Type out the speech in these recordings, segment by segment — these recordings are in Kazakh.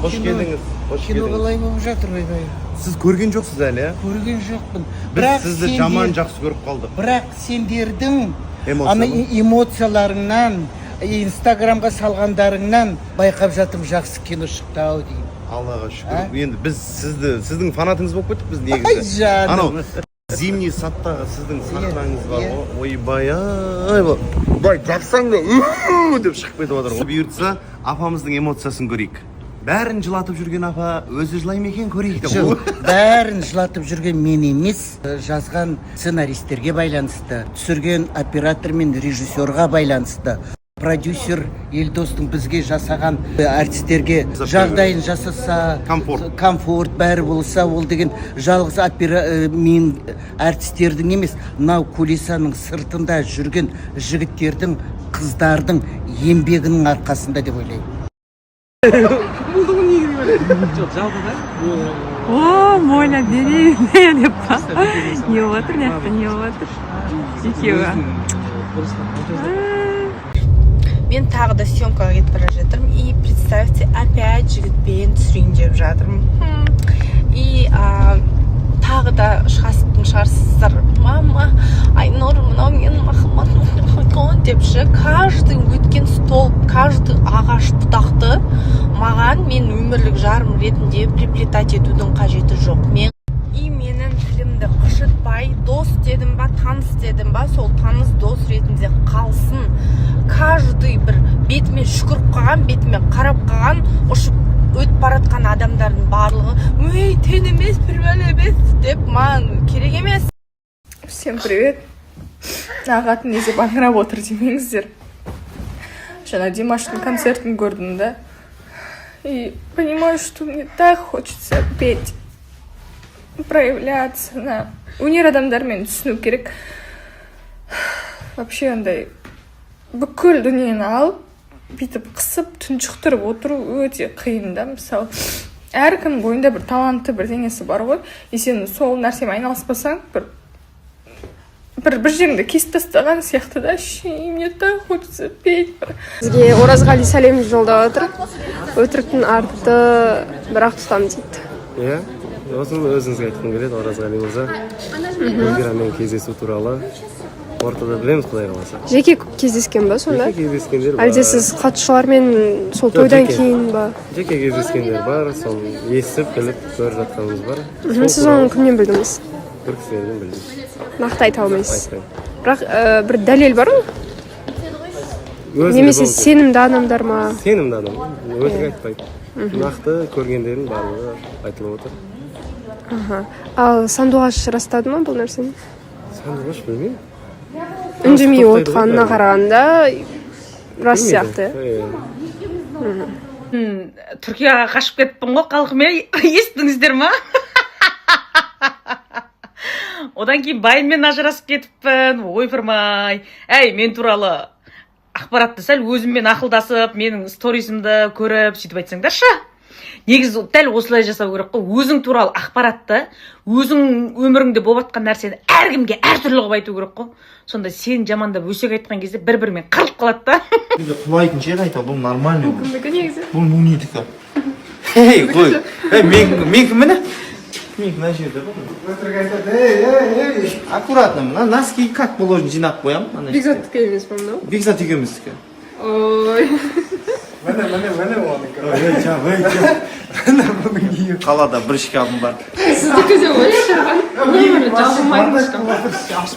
Қош келдіңіз. Кино қалай болып жатыр ойбай? Сіз көрген жоқсыз әлі, иә? Көрген жоқпын. Біз сізді жаман жақсы көріп қалдық. Бірақ сендердің эмоцияларыңнан, инстаграмға салғандарыңнан байқап жатым жақсы кино шықты ау деймін. Аллаға шүкір. Енді біз сіздің фанатыңыз болып кеттік біз негізі. Ай жаным. Анау зимний садтағы сіздің сахнаңыз бар ғой. Ойбай, бай жапсаң да деп шығып кетіп отыр ғой. Бұйыртса апамыздың эмоциясын көрейік. Бәрін жылатып жүрген апа өзі жылай ма екен көрейік деп. Бәрін жылатып жүрген мен емес, жазған сценаристерге байланысты, түсірген оператор мен режиссерға байланысты. Продюсер Елдостың бізге жасаған артистерге жағдайын жасаса, комфорт бәрі болса, ол деген жалғыз мен артистердің емес, мынау кулисаның сыртында жүрген жігіттердің, қыздардың еңбегінің арқасында деп ойлаймын. О, Моля, бери деп па. Не отыр, не отыр. Екеуі. Мен тағы да съемкаға кетіп бара жатырмын. И представьте, опять жігітпен түсірейін деп жатырмын. И тағы да шығасың шығарсыздар. Мама, Айнұр, мынау менің махаббатым деп каждый өткен столб, каждый ағаш бұтақты маған мен өмірлік жарым ретінде приплетать етудің қажеті жоқ. И менің тілімді қышытпай, дос дедім ба, таныс дедім ба, сол таныс дос ретінде қалсын. Каждый бір бетімен шүкіріп қалған, бетімен қарап қалған, ұшып өтіп баратқан адамдардың барлығы «Өй, тен емес, пірвәл емес» деп маған керек емес. Всем привет. Ағатын не деп аңырап отыр демеңіздер. Жаңа Димаштың концертін көрдім да. И понимаю, что мне так хочется петь, проявляться. Өнер адамдармен түсіну керек. Вообще андай бүкіл дүниені алып, бүйтіп қысып, тұншықтырып отыру өте қиын да. Мысалы, әркім бойында бір таланты, бір деңесі бар ғой. И сен сол нәрсемен айналыспасаң, бір жеріңді кесіп тастаған сияқты да. Мне так хочется петь. Бізге Оразғали сәлем жолдап отыр. Өтіріктің арты бірақ тұтам дейді. Иә, осыны өзіңізге айтқым келеді, Оразғали мырза. Өзгерамен кездесу туралы. Ортада білеміз құдай қаласа. Жеке кездескен ба сонда? Жеке кездескендер бар. Әлде сіз қатысушылармен сол тойдан кейін ба? Жеке кездескендер бар, сол естіп біліп көріп жатқанымыз бар. Сіз оны кімнен білдіңіз? Бір кісілерден білдім. Нақты айта алмайсыз. Айтпаймын. Бірақ бір дәлел бар ма? Немесе сенімді адамдар ма? Сенімді адам. Өтірік айтпайды. Нақты көргендердің барлығы айтылып отыр. Ал Сандуғаш растады ма бұл нәрсені? Сандуғаш білмеймін. Үндемей отырғанына қарағанда рас сияқты. Түркияға қашып кетіппін ғой, қалқымай естіңіздер ма? Одан кейін байыммен ажырасып кетіппін. Ойпырмай. Әй, мен туралы ақпаратты сәл өзіммен ақылдасып, менің сторисімді көріп, сөйтіп айтсаңдаршы. Негізі дәл осылай жасау керек қой. Өзің туралы ақпаратты, өзің өміріңде болып жатқан нәрсені әркімге әртүрлі қылып айту керек қой. Сонда сен жамандап өсек айтқан кезде бір-бірімен қырылып қалады да. Құлайтын жер айта, бұл нормальный. Бұл кімдікі негізі? Бұл нунидікі. Ей, қой. Мен кімміне? Мен мына жерде ғой. Өтірік айтады. Ей. Аккуратно, носки как положено жинап қоям. Бекзаттікі емес па мынау? Бекзат екеуміздікі. Ой. Міне оныкі. Қалада бір шкафым бар. Сіздікі де ой шығар. Өмірі жағылмайды шкаф.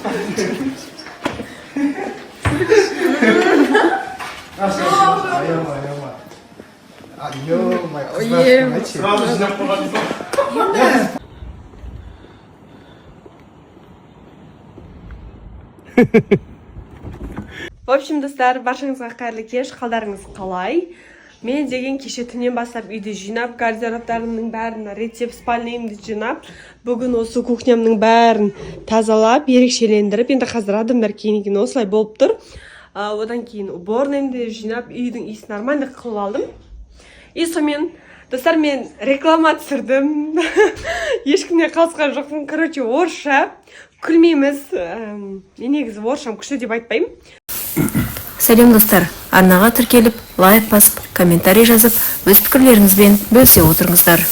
В общем, достар, баршаңызға қайырлы кеш, қалдарыңыз қалай? Мен деген кеше түнен бастап үйді жинап, гардероптарымның бәрін реттеп, спальныйымды жинап, бүгін осы кухнямның бәрін тазалап, ерекшелендіріп, енді қазір адамдар кейін осылай болып тұр. Одан кейін уборныйымды жинап, үйдің иісін нормально қылып алдым. И сонымен, достар, мен реклама түсірдім. Ешкімнен қалысқан жоқпын. Короче, орысша күлмейміз. Мен негізі орысшам күшті деп айтпаймын. Сәлем достар, арнаға тіркеліп, лайк басып, комментарий жазып, өз пікірлеріңізбен бөлісе отырыңыздар.